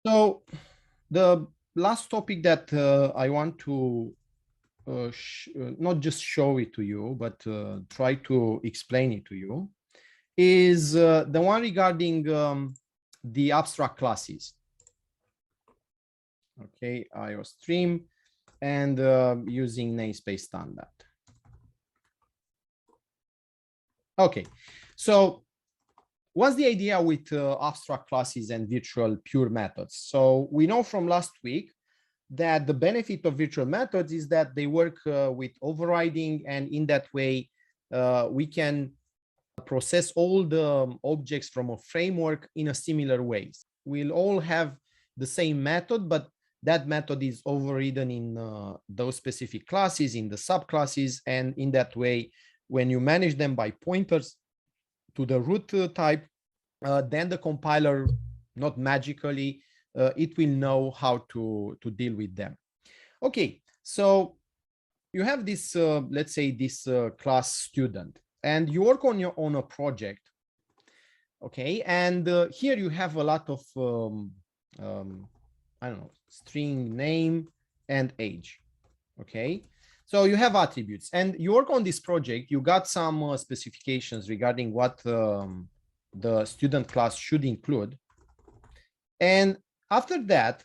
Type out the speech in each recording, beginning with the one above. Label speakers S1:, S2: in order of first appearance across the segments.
S1: So the last topic that I want to not just show it to you, but try to explain it to you is the one regarding the abstract classes. Okay, IO stream and using namespace standard. Okay, so what's the idea with abstract classes and virtual pure methods? So we know from last week that the benefit of virtual methods is that they work with overriding, and in that way we can process all the objects from a framework in a similar ways. We'll all have the same method, but that method is overridden in those specific classes, in the subclasses, and in that way, when you manage them by pointers to the root type, then the compiler, not magically, it will know how to deal with them. Okay, so you have this, let's say this class student, and you work on a project. Okay, and here you have a lot of, I don't know, string name and age. Okay, so you have attributes and you work on this project. You got some specifications regarding what the student class should include. And after that,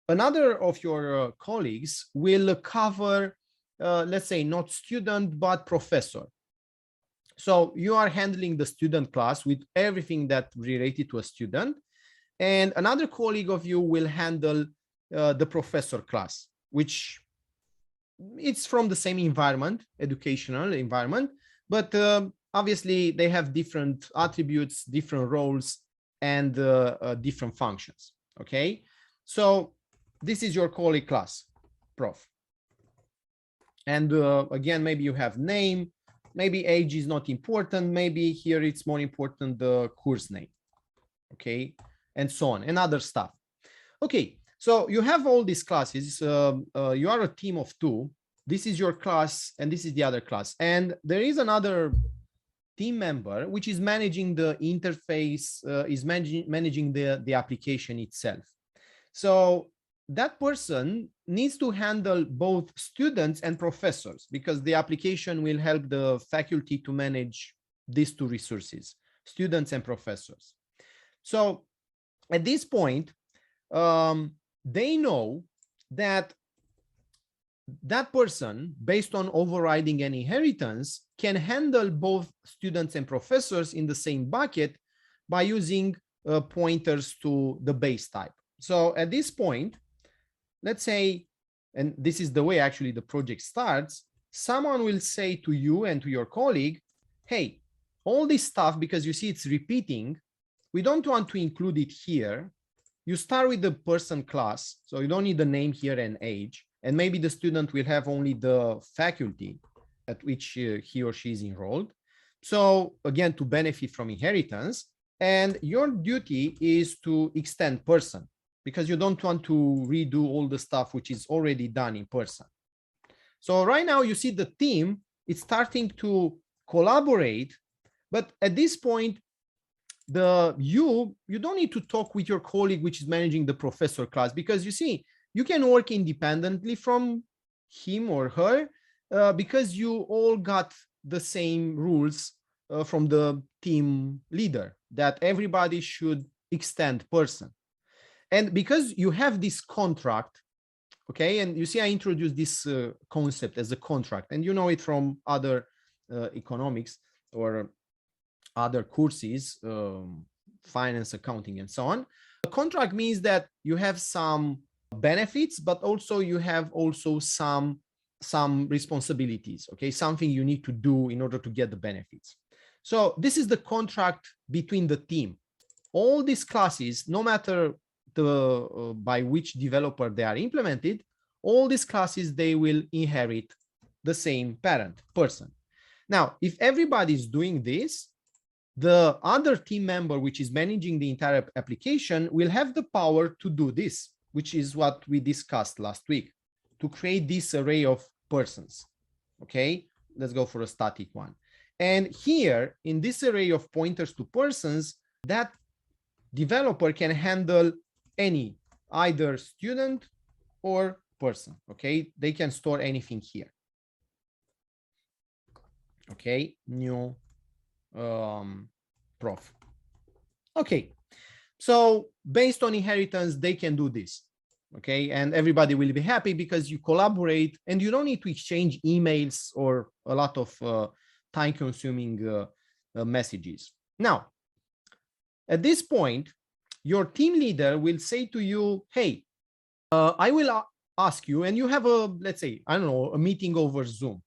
S1: another of your colleagues will cover, let's say, not student, but professor. So you are handling the student class with everything that related to a student. And another colleague of you will handle the professor class, which it's from the same environment, educational environment, but obviously they have different attributes, different roles, and different functions. Okay, so this is your colleague class, prof. And again, maybe you have name, maybe age is not important, maybe here it's more important the course name, okay, and so on, and other stuff. Okay, so you have all these classes. You are a team of two. This is your class, and this is the other class. And there is another team member which is managing the interface, is managing the application itself. So that person needs to handle both students and professors, because the application will help the faculty to manage these two resources, students and professors. So at this point, they know that that person, based on overriding and inheritance, can handle both students and professors in the same bucket by using pointers to the base type. So at this point, let's say, and this is the way actually the project starts, someone will say to you and to your colleague, hey, all this stuff, because you see it's repeating, we don't want to include it here. You start with the person class, so you don't need the name here and age, and maybe the student will have only the faculty at which he or she is enrolled. So again, to benefit from inheritance, and your duty is to extend person, because you don't want to redo all the stuff which is already done in person. So right now you see the team is starting to collaborate, but at this point, you don't need to talk with your colleague which is managing the professor class, because you see, you can work independently from him or her because you all got the same rules from the team leader, that everybody should extend person. And because you have this contract, okay, and you see I introduced this concept as a contract, and you know it from other economics or other courses, finance, accounting, and so on. A contract means that you have some benefits, but also you have also some responsibilities, okay, something you need to do in order to get the benefits. So this is the contract between the team. All these classes, no matter the by which developer they are implemented, all these classes, they will inherit the same parent person. Now, if everybody is doing this, the other team member which is managing the entire application will have the power to do this, which is what we discussed last week, to create this array of persons. Okay, let's go for a static one. And here in this array of pointers to persons, that developer can handle any, either student or person, okay? They can store anything here. Okay, new prof. Okay, so based on inheritance, they can do this. Okay, and everybody will be happy because you collaborate and you don't need to exchange emails or a lot of time-consuming messages. Now, at this point, your team leader will say to you, hey, I will ask you, and you have a, let's say, I don't know, a meeting over Zoom.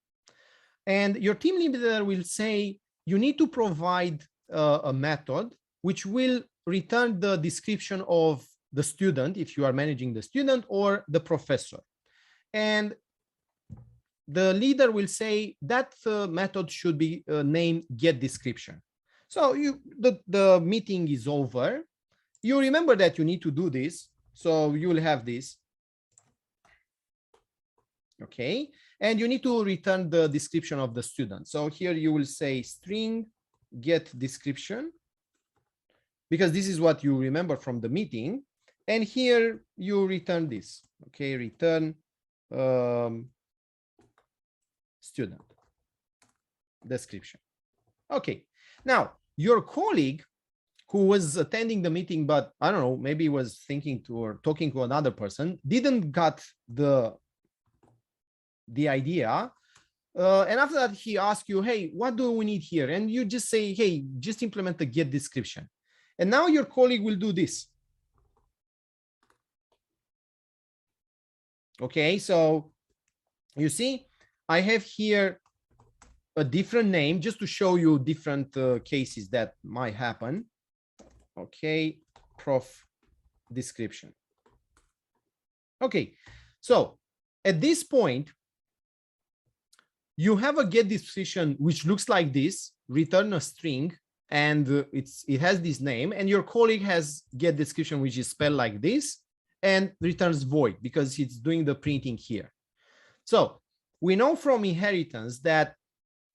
S1: And your team leader will say, you need to provide a method which will return the description of the student, if you are managing the student, or the professor. And the leader will say that method should be named get description. So the meeting is over. You remember that you need to do this. So you will have this. Okay, and you need to return the description of the student. So here you will say string get description, because this is what you remember from the meeting. And here you return this. Okay, return student description. Okay, now your colleague who was attending the meeting, but I don't know, maybe was thinking to or talking to another person, didn't got the idea. And after that, he asks you, hey, what do we need here? And you just say, hey, just implement the get description. And now your colleague will do this. Okay, so you see, I have here a different name just to show you different cases that might happen. Okay, prof description. Okay, so at this point, you have a get description which looks like this, return a string, and it has this name, and your colleague has get description which is spelled like this and returns void because it's doing the printing here. So we know from inheritance that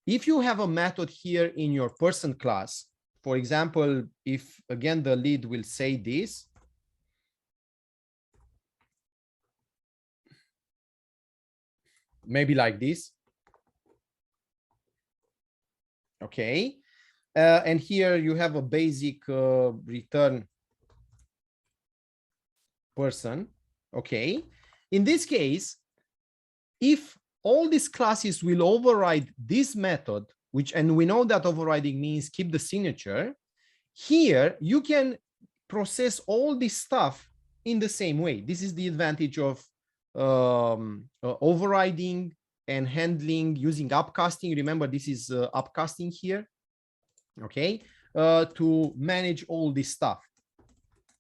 S1: if you have a method here in your person class, for example, if again the lead will say this, maybe like this. Okay, and here you have a basic return person. Okay, in this case, if all these classes will override this method, which, and we know that overriding means keep the signature, here you can process all this stuff in the same way. This is the advantage of overriding and handling using upcasting. Remember, this is upcasting here, okay, to manage all this stuff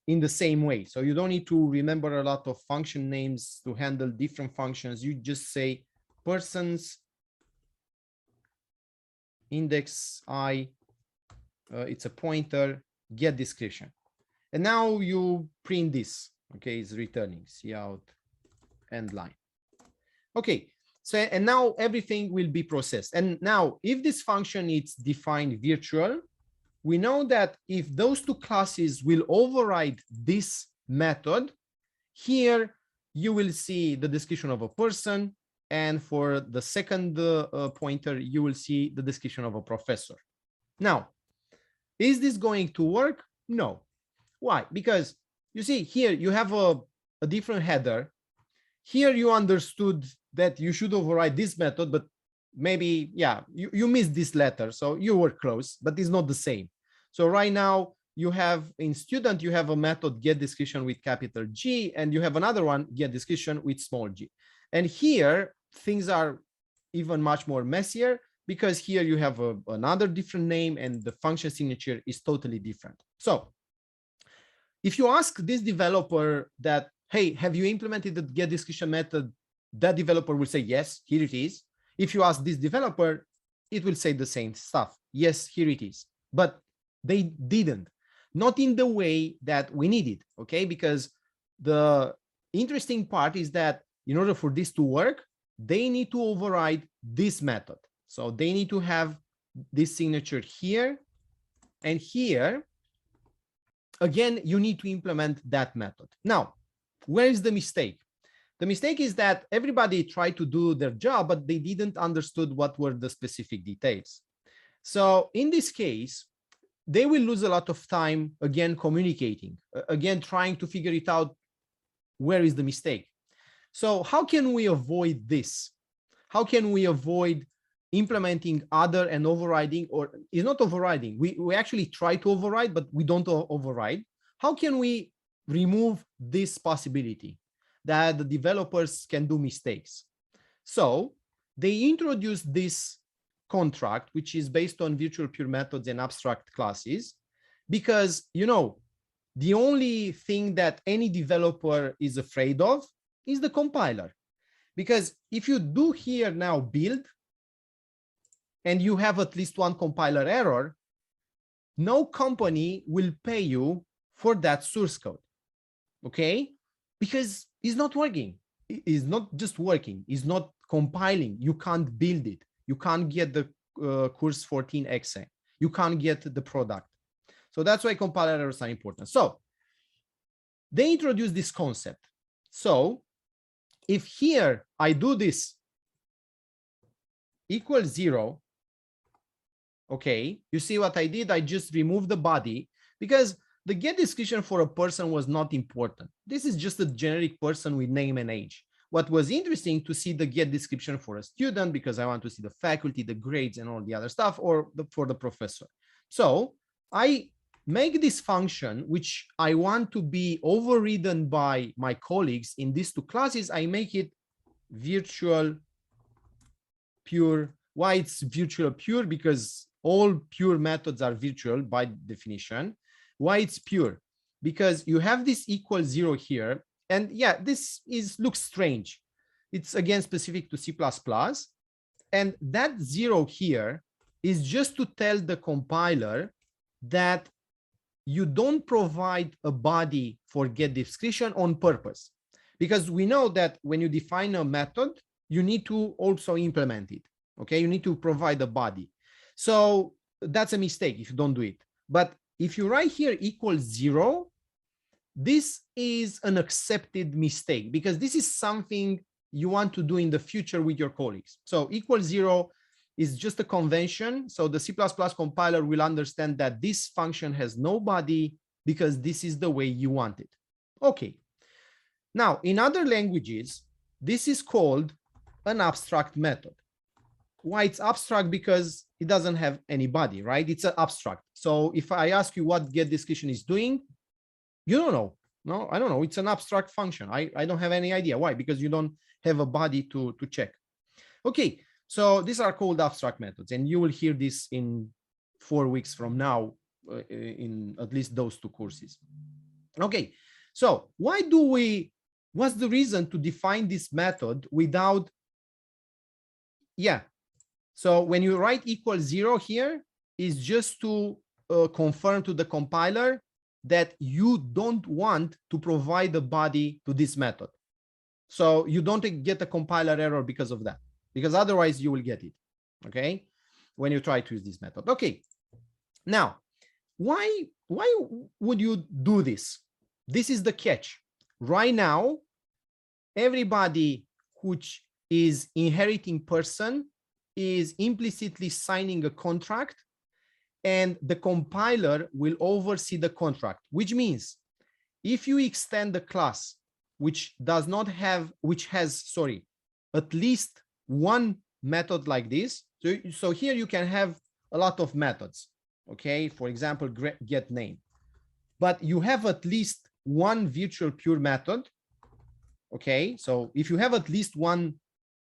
S1: in the same way. So you don't need to remember a lot of function names to handle different functions. You just say persons index I, it's a pointer, get description. And now you print this, okay, it's returning, cout end line. Okay, so, and now everything will be processed. And now if this function is defined virtual, we know that if those two classes will override this method, here you will see the description of a person, and for the second pointer, you will see the description of a professor. Now, is this going to work? No. Why? Because you see here, you have a different header. Here you understood that you should override this method, but maybe, yeah, you missed this letter. So you were close, but it's not the same. So right now you have in student, you have a method get description with capital G, and you have another one get description with small g. And here things are even much more messier because here you have another different name and the function signature is totally different. So if you ask this developer that, hey, have you implemented the get description method? That developer will say, yes, here it is. If you ask this developer, it will say the same stuff. Yes, here it is. But they didn't, not in the way that we needed, okay? Because the interesting part is that in order for this to work, they need to override this method. So they need to have this signature here and here. again, you need to implement that method. Now, where is the mistake? The mistake is that everybody tried to do their job, but they didn't understood what were the specific details. So in this case, they will lose a lot of time, again, communicating, again, trying to figure it out, where is the mistake. So how can we avoid this? How can we avoid implementing other and overriding, or is not overriding? We actually try to override, but we don't override. How can we remove this possibility that the developers can do mistakes? So they introduced this contract, which is based on virtual pure methods and abstract classes, because, you know, the only thing that any developer is afraid of is the compiler. Because if you do here now build, and you have at least one compiler error, no company will pay you for that source code, okay? Because it's not working. It's not just working, it's not compiling. You can't build it. You can't get the course 14exe. You can't get the product. So that's why compiler errors are important. So they introduced this concept. So if here I do this equals 0, okay, you see what I did? I just removed the body because the get description for a person was not important. This is just a generic person with name and age. What was interesting to see the get description for a student, because I want to see the faculty, the grades, and all the other stuff, or for the professor. So I make this function, which I want to be overridden by my colleagues in these two classes. I make it virtual pure. Why it's virtual pure? Because all pure methods are virtual by definition. Why it's pure? Because you have this equal 0 here. And yeah, this looks strange. It's again specific to C++. And that 0 here is just to tell the compiler that you don't provide a body for get description on purpose. Because we know that when you define a method, you need to also implement it. Okay, you need to provide a body. So that's a mistake if you don't do it. But if you write here equals 0, this is an accepted mistake, because this is something you want to do in the future with your colleagues. So equals 0 is just a convention. So the C++ compiler will understand that this function has no body because this is the way you want it. Okay. Now, in other languages, this is called an abstract method. Why it's abstract? Because it doesn't have any body, right? It's an abstract. So if I ask you what get description is doing, you don't know. No, I don't know. It's an abstract function. I don't have any idea. Why? Because you don't have a body to check. Okay, so these are called abstract methods, and you will hear this in 4 weeks from now in at least those two courses. Okay, so what's the reason to define this method without, yeah. So when you write equals 0 here, is just to confirm to the compiler that you don't want to provide a body to this method. So you don't get a compiler error because of that, because otherwise you will get it, okay, when you try to use this method. Okay, now, why would you do this? This is the catch. Right now, everybody which is inheriting person is implicitly signing a contract, and the compiler will oversee the contract, which means if you extend the class which has at least one method like this, so here you can have a lot of methods, okay, for example, get name, but you have at least one virtual pure method, okay. So if you have at least one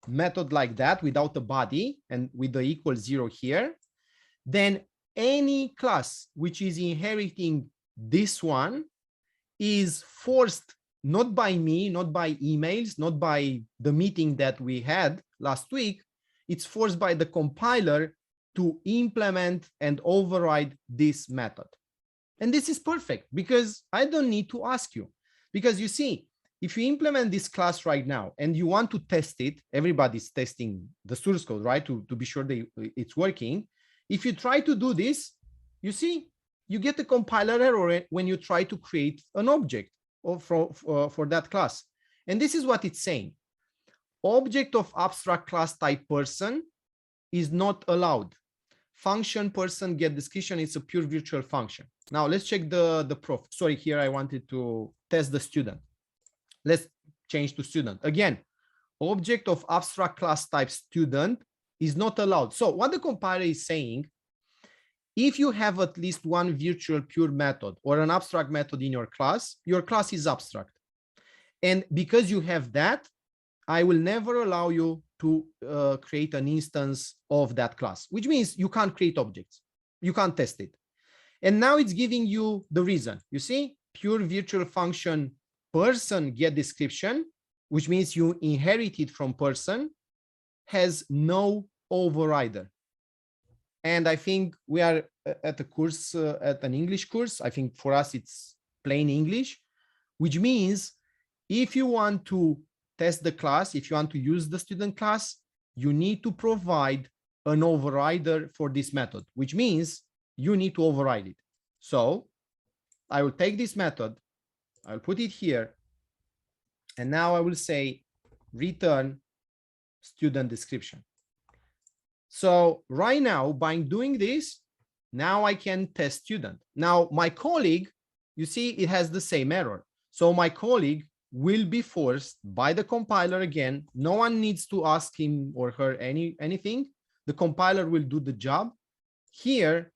S1: method like that without a body and with the equal 0 here, then any class which is inheriting this one is forced, not by me, not by emails, not by the meeting that we had last week, it's forced by the compiler to implement and override this method. And this is perfect because I don't need to ask you, because you see, if you implement this class right now and you want to test it, everybody's testing the source code, right? To be sure that it's working. If you try to do this, you see, you get a compiler error when you try to create an object for that class. And this is what it's saying. Object of abstract class type person is not allowed. Function person get description is a pure virtual function. Now let's check the prof. Sorry, here I wanted to test the student. Let's change to student. Again, object of abstract class type student is not allowed. So what the compiler is saying, if you have at least one virtual pure method or an abstract method in your class is abstract. And because you have that, I will never allow you to create an instance of that class, which means you can't create objects. You can't test it. And now it's giving you the reason. You see, pure virtual function person get description, which means you inherit it from person, has no overrider. And I think we are at a course, at an English course. I think for us, it's plain English, which means if you want to test the class, if you want to use the student class, you need to provide an overrider for this method, which means you need to override it. So I will take this method, I'll put it here, and now I will say return student description. So right now, by doing this, now I can test student. Now my colleague, you see, it has the same error. So my colleague will be forced by the compiler again. No one needs to ask him or her anything. The compiler will do the job. Here,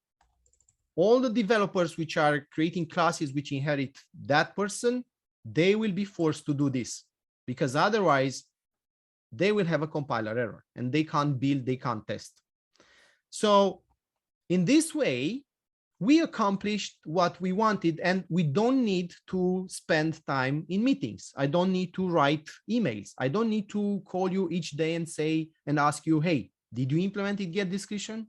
S1: all the developers which are creating classes which inherit that person, they will be forced to do this, because otherwise they will have a compiler error and they can't build, they can't test. So in this way, we accomplished what we wanted, and we don't need to spend time in meetings. I don't need to write emails. I don't need to call you each day and say and ask you, hey, did you implement it get description?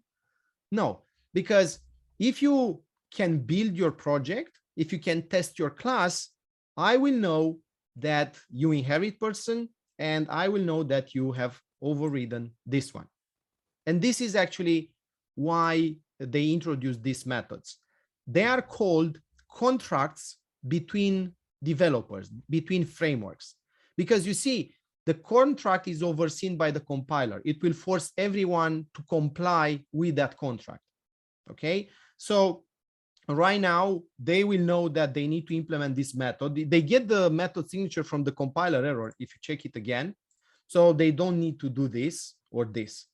S1: No, because if you can build your project, if you can test your class, I will know that you inherit person, and I will know that you have overridden this one. And this is actually why they introduced these methods. They are called contracts between developers, between frameworks, because you see, the contract is overseen by the compiler. It will force everyone to comply with that contract. Okay, so right now they will know that they need to implement this method. They get the method signature from the compiler error if you check it again. So they don't need to do this or this.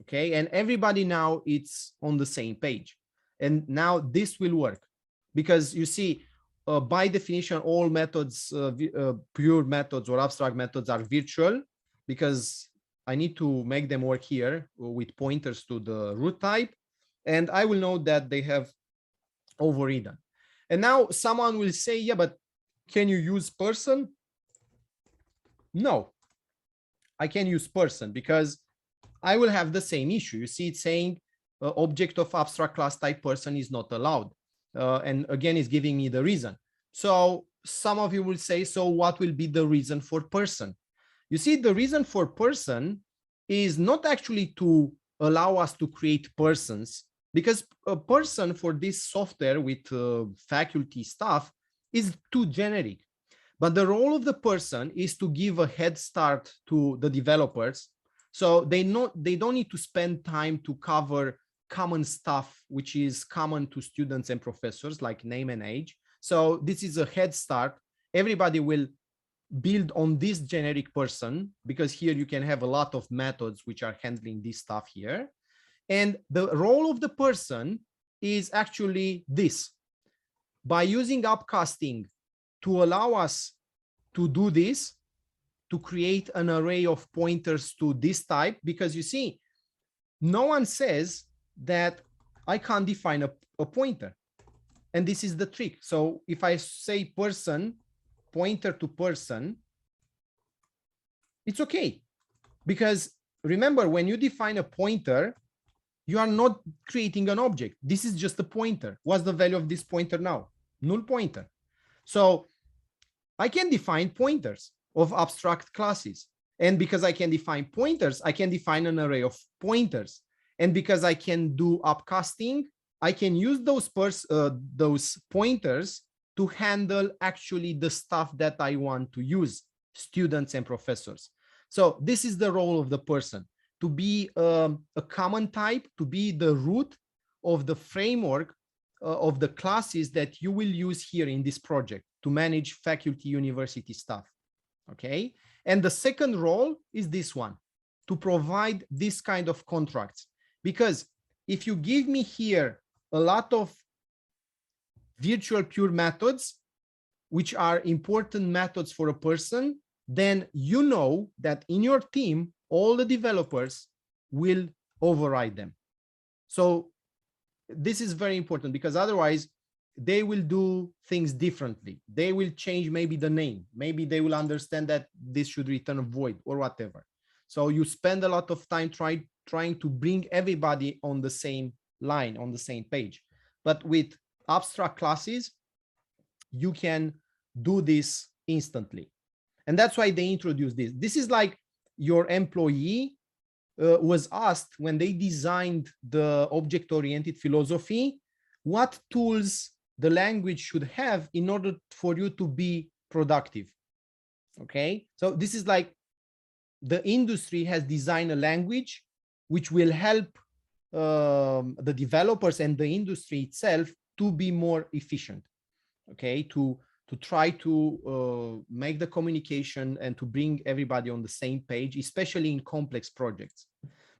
S1: Okay, and everybody now it's on the same page. And now this will work, because you see, by definition, all methods, pure methods or abstract methods are virtual, because I need to make them work here with pointers to the root type. And I will know that they have overridden. And now someone will say, yeah, but can you use person? No, I can use person, because I will have the same issue. You see, it's saying object of abstract class type person is not allowed. And again, it's giving me the reason. So some of you will say, so what will be the reason for person? You see, the reason for person is not actually to allow us to create persons, because a person for this software with faculty stuff is too generic. But the role of the person is to give a head start to the developers. So they don't need to spend time to cover common stuff, which is common to students and professors, like name and age. So this is a head start. Everybody will build on this generic person, because here you can have a lot of methods which are handling this stuff here. And the role of the person is actually this. By using upcasting to allow us to do this, to create an array of pointers to this type, because you see, no one says that I can't define a pointer. And this is the trick. So if I say person, pointer to person, it's okay. Because remember, when you define a pointer, you are not creating an object. This is just a pointer. What's the value of this pointer now? Null pointer. So I can define pointers of abstract classes. And because I can define pointers, I can define an array of pointers. And because I can do upcasting, I can use those pointers to handle actually the stuff that I want to use, students and professors. So this is the role of the person, to be a common type, to be the root of the framework of the classes that you will use here in this project to manage faculty university stuff. Okay. And the second role is this one, to provide this kind of contracts. Because if you give me here a lot of virtual pure methods, which are important methods for a person, then you know that in your team, all the developers will override them. So this is very important, because otherwise they will do things differently. They will change maybe the name. Maybe they will understand that this should return a void or whatever. So you spend a lot of time trying to bring everybody on the same line, on the same page. But with abstract classes, you can do this instantly. And that's why they introduced this. This is like your employee was asked when they designed the object-oriented philosophy, what tools the language should have in order for you to be productive. Okay, so this is like the industry has designed a language which will help the developers and the industry itself to be more efficient. Okay, to try to make the communication and to bring everybody on the same page, especially in complex projects.